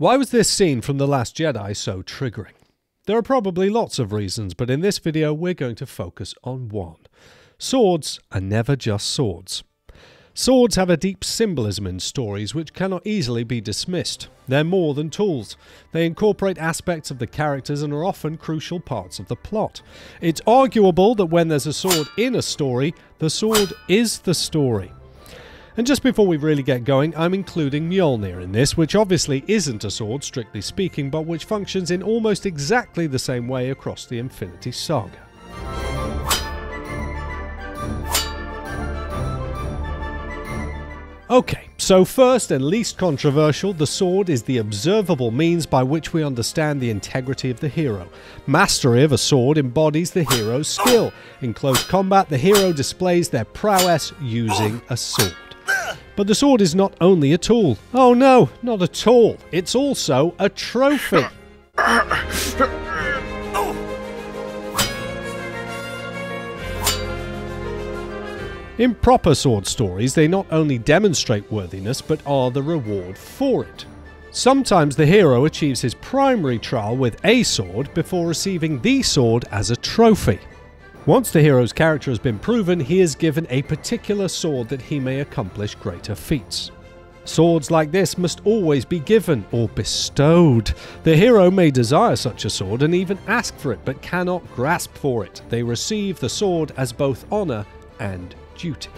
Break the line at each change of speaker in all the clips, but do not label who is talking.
Why was this scene from The Last Jedi so triggering? There are probably lots of reasons, but in this video we're going to focus on one. Swords are never just swords. Swords have a deep symbolism in stories which cannot easily be dismissed. They're more than tools. They incorporate aspects of the characters and are often crucial parts of the plot. It's arguable that when there's a sword in a story, the sword is the story. And just before we really get going, I'm including Mjolnir in this, which obviously isn't a sword, strictly speaking, but which functions in almost exactly the same way across the Infinity Saga. Okay, so first and least controversial, the sword is the observable means by which we understand the integrity of the hero. Mastery of a sword embodies the hero's skill. In close combat, the hero displays their prowess using a sword. But the sword is not only a tool. Oh no, not at all. It's also a trophy. In proper sword stories, they not only demonstrate worthiness, but are the reward for it. Sometimes the hero achieves his primary trial with a sword before receiving the sword as a trophy. Once the hero's character has been proven, he is given a particular sword that he may accomplish greater feats. Swords like this must always be given or bestowed. The hero may desire such a sword and even ask for it, but cannot grasp for it. They receive the sword as both honor and duty.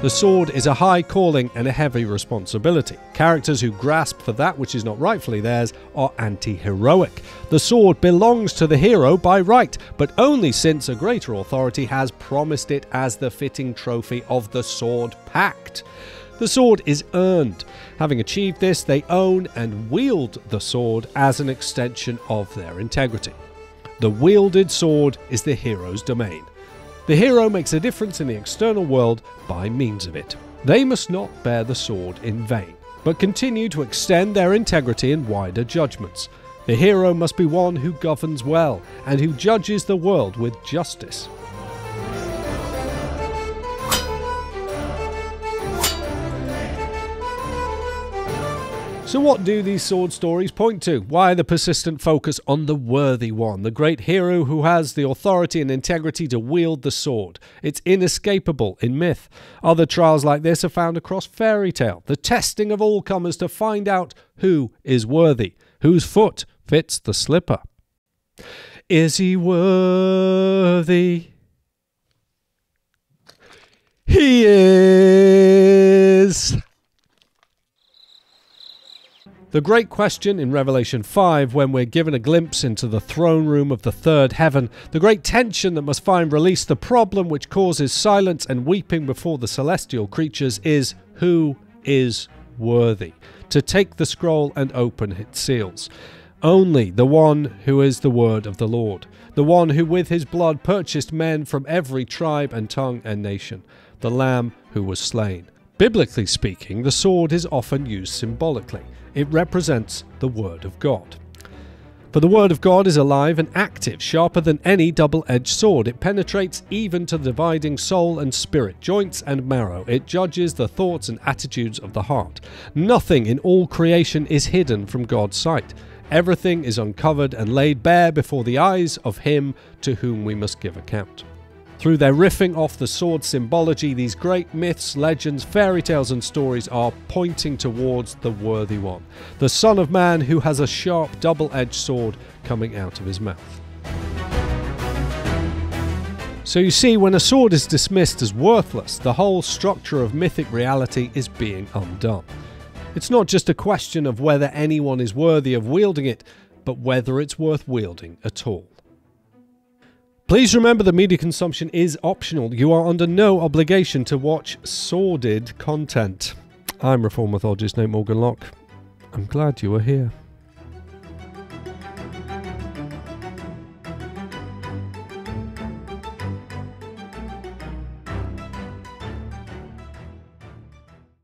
The sword is a high calling and a heavy responsibility. Characters who grasp for that which is not rightfully theirs are anti-heroic. The sword belongs to the hero by right, but only since a greater authority has promised it as the fitting trophy of the Sword Pact. The sword is earned. Having achieved this, they own and wield the sword as an extension of their integrity. The wielded sword is the hero's domain. The hero makes a difference in the external world by means of it. They must not bear the sword in vain, but continue to extend their integrity in wider judgments. The hero must be one who governs well and who judges the world with justice. So what do these sword stories point to? Why the persistent focus on the worthy one, the great hero who has the authority and integrity to wield the sword? It's inescapable in myth. Other trials like this are found across fairy tale, the testing of all comers to find out who is worthy, whose foot fits the slipper. Is he worthy? He is! The great question in Revelation 5, when we're given a glimpse into the throne room of the third heaven, the great tension that must find release, the problem which causes silence and weeping before the celestial creatures is, who is worthy to take the scroll and open its seals? Only the one who is the word of the Lord, the one who with his blood purchased men from every tribe and tongue and nation, the Lamb who was slain. Biblically speaking, the sword is often used symbolically. It represents the Word of God. For the Word of God is alive and active, sharper than any double-edged sword. It penetrates even to dividing soul and spirit, joints and marrow. It judges the thoughts and attitudes of the heart. Nothing in all creation is hidden from God's sight. Everything is uncovered and laid bare before the eyes of Him to whom we must give account. Through their riffing off the sword symbology, these great myths, legends, fairy tales and stories are pointing towards the worthy one, the Son of Man who has a sharp double-edged sword coming out of his mouth. So you see, when a sword is dismissed as worthless, the whole structure of mythic reality is being undone. It's not just a question of whether anyone is worthy of wielding it, but whether it's worth wielding at all. Please remember that media consumption is optional. You are under no obligation to watch sordid content. I'm Reformed Mythologist Nate Morgan Locke. I'm glad you are here.